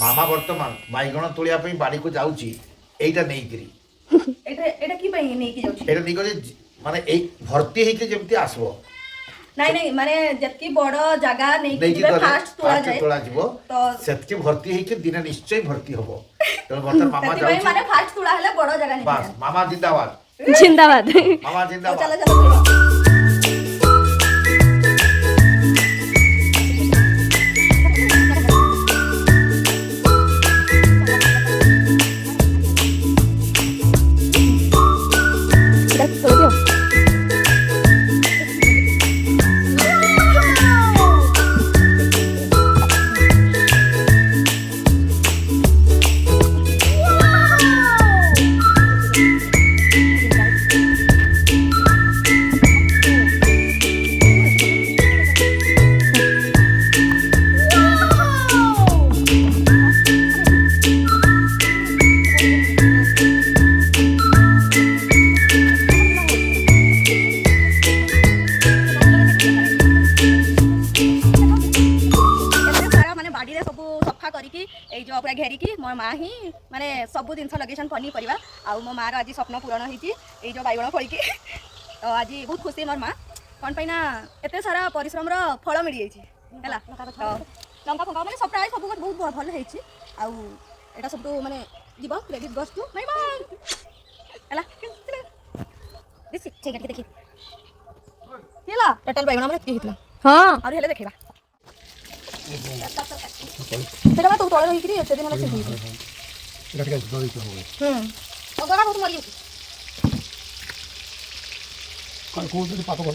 मामा वर्तमान बैगण तोलिया बाड़ी को जाऊँगी एटा नहीं करी एटा की पई नहीं की जाउची एटा नहीं करे माने एक भर्ती हेके जेमती आसबो नहीं नहीं माने जतकी बड़ जगह नहीं कि जेबे फास्ट तोला जीवो तो सेतकी भर्ती हेके दिन निश्चय भर्ती हबो तो वर्तमान मामा जाउची माने फास्ट तोला हले बड़ जगह नहीं बस मामा जिंदाबाद जिंदाबाद मामा जिंदाबाद चलो चलो पूरा घेरिकी मो माँ ही माने सब जिन लगे पनीपरिया आउ मो मार आज स्वप्न पूरण होती जो बैगण फलिकी तो आज बहुत खुशी मोर माँ कौन पाइना एत सारा परिश्रम फल मिल जाइए लंका फंका मैंने सब प्राय सब बहुत भल होती आउ सब माने जीव credit goes to my mom दिस ठीक देखि हेला टोटल बैगण हमरे की हितला हां और हेले देखिबा सेटा तो तोळे रही कि से दिन से हुई एटा के दो तो हो और गरा बहुत मरी कौन से पापा बोल